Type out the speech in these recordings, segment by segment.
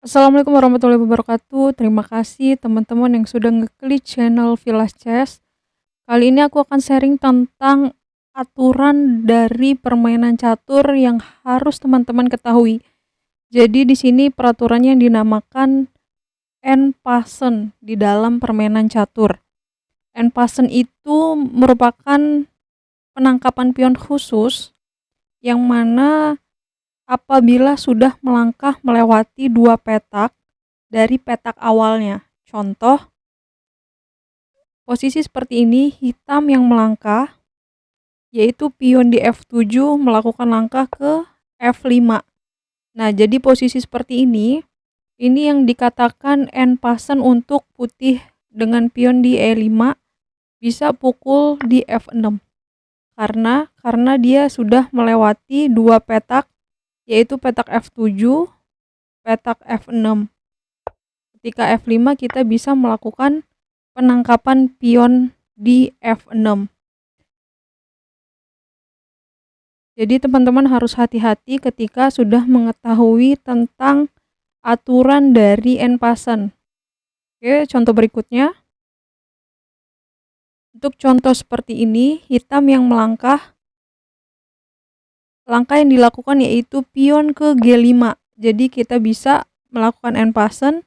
Assalamualaikum warahmatullahi wabarakatuh. Terima kasih teman-teman yang sudah ngeklik channel Vilas Chess. Kali ini aku akan sharing tentang aturan dari permainan catur yang harus teman-teman ketahui. Jadi di sini peraturannya yang dinamakan end pasen di dalam permainan catur. End pasen itu merupakan penangkapan pion khusus yang mana apabila sudah melangkah melewati dua petak dari petak awalnya. Contoh, posisi seperti ini, hitam yang melangkah, yaitu pion di F7 melakukan langkah ke F5. Nah, jadi posisi seperti ini yang dikatakan end pasen untuk putih dengan pion di E5 bisa pukul di F6. Karena dia sudah melewati dua petak, yaitu petak F7, petak F6. Ketika F5 kita bisa melakukan penangkapan pion di F6. Jadi teman-teman harus hati-hati ketika sudah mengetahui tentang aturan dari end pasen. Oke, contoh berikutnya. Untuk contoh seperti ini, hitam yang melangkah, langkah yang dilakukan yaitu pion ke G5. Jadi kita bisa melakukan end pasen,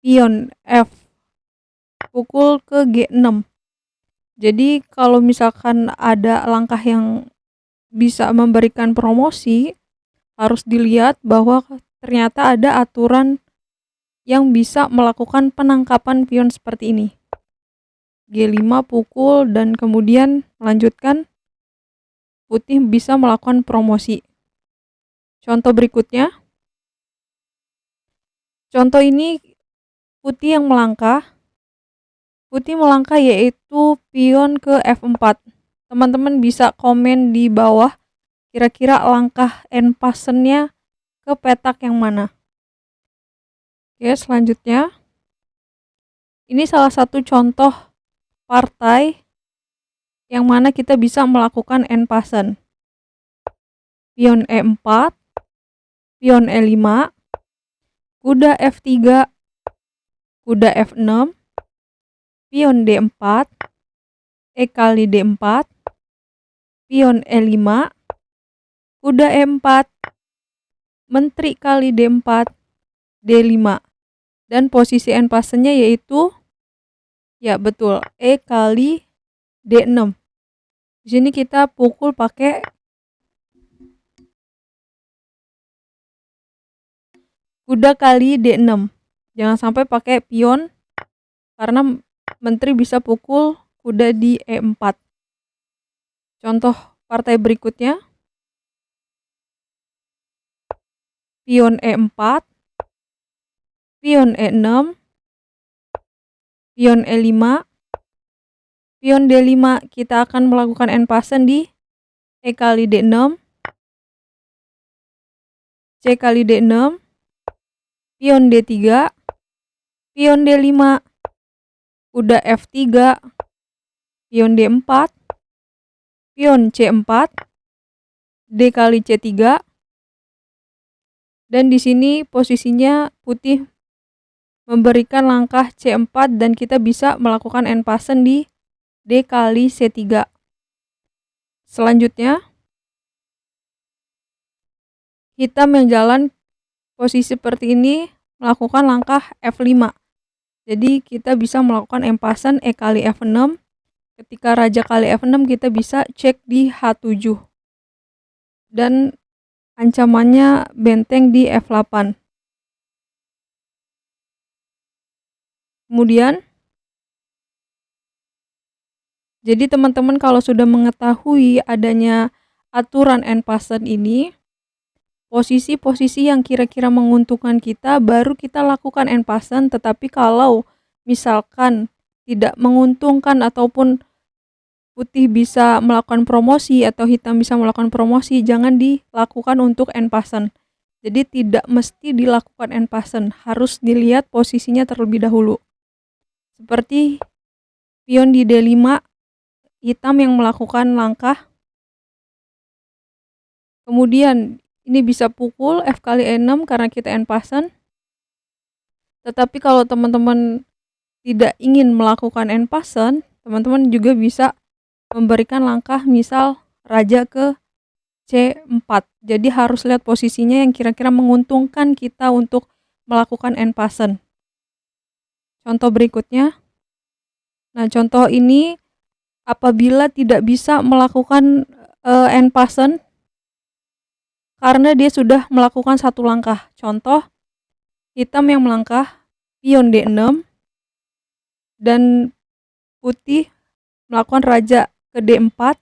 pion F pukul ke G6. Jadi kalau misalkan ada langkah yang bisa memberikan promosi, harus dilihat bahwa ternyata ada aturan yang bisa melakukan penangkapan pion seperti ini. G5 pukul dan kemudian melanjutkan, putih bisa melakukan promosi. Contoh berikutnya. Contoh ini putih yang melangkah. Putih melangkah yaitu pion ke F4. Teman-teman bisa komen di bawah kira-kira langkah end pasennya ke petak yang mana. Oke, selanjutnya. Ini salah satu contoh partai yang mana kita bisa melakukan end pasen. Pion E4, pion E5, kuda F3, kuda F6, pion D4, E kali D4, pion E5, kuda E4, menteri kali D4, D5. Dan posisi end pasennya yaitu, ya betul, E kali D6. Di sini kita pukul pakai kuda kali D6. Jangan sampai pakai pion karena menteri bisa pukul kuda di E4. Contoh partai berikutnya. Pion E4, pion E6, pion E5, pion D5. Kita akan melakukan end pasen di E kali D6, C kali D6, pion D3, pion D5, kuda F3, pion D4, pion C4, D kali C3. Dan di sini posisinya putih memberikan langkah C4 dan kita bisa melakukan end pasen di D kali C3. Selanjutnya, hitam yang jalan posisi seperti ini melakukan langkah F5. Jadi kita bisa melakukan end pasen E kali F6. Ketika raja kali F6 kita bisa cek di H7. Dan ancamannya benteng di F8. Kemudian, jadi teman-teman kalau sudah mengetahui adanya aturan end pasen ini, posisi-posisi yang kira-kira menguntungkan kita baru kita lakukan end pasen. Tetapi kalau misalkan tidak menguntungkan ataupun putih bisa melakukan promosi atau hitam bisa melakukan promosi, jangan dilakukan untuk end pasen. Jadi tidak mesti dilakukan end pasen, harus dilihat posisinya terlebih dahulu. Seperti pion di D5, hitam yang melakukan langkah. Kemudian ini bisa pukul F kali E6 karena kita n pasen. Tetapi kalau teman-teman tidak ingin melakukan n pasen, teman-teman juga bisa memberikan langkah misal raja ke C4. Jadi harus lihat posisinya yang kira-kira menguntungkan kita untuk melakukan n pasen. Contoh berikutnya. Nah, contoh ini apabila tidak bisa melakukan n pasen karena dia sudah melakukan satu langkah. Contoh, hitam yang melangkah pion D6 dan putih melakukan raja ke D4,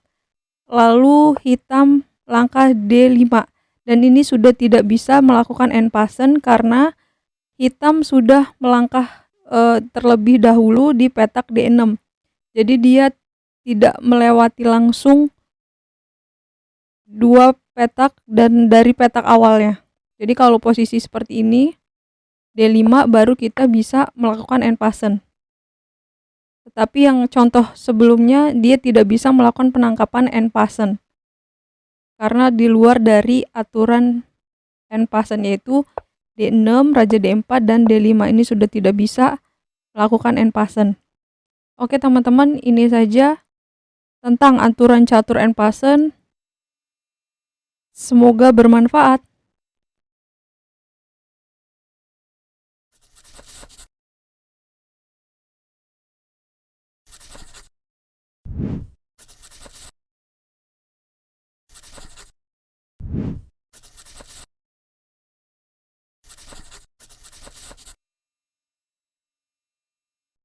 lalu hitam langkah D5. Dan ini sudah tidak bisa melakukan n pasen karena hitam sudah melangkah terlebih dahulu di petak D6. Jadi dia tidak melewati langsung dua petak dan dari petak awalnya. Jadi kalau posisi seperti ini, D5 baru kita bisa melakukan n pasen. Tetapi yang contoh sebelumnya dia tidak bisa melakukan penangkapan n pasen. Karena di luar dari aturan n pasen yaitu D6, raja D4 dan D5 ini sudah tidak bisa melakukan n pasen. Oke teman-teman, ini saja tentang aturan catur n pasen. Semoga bermanfaat.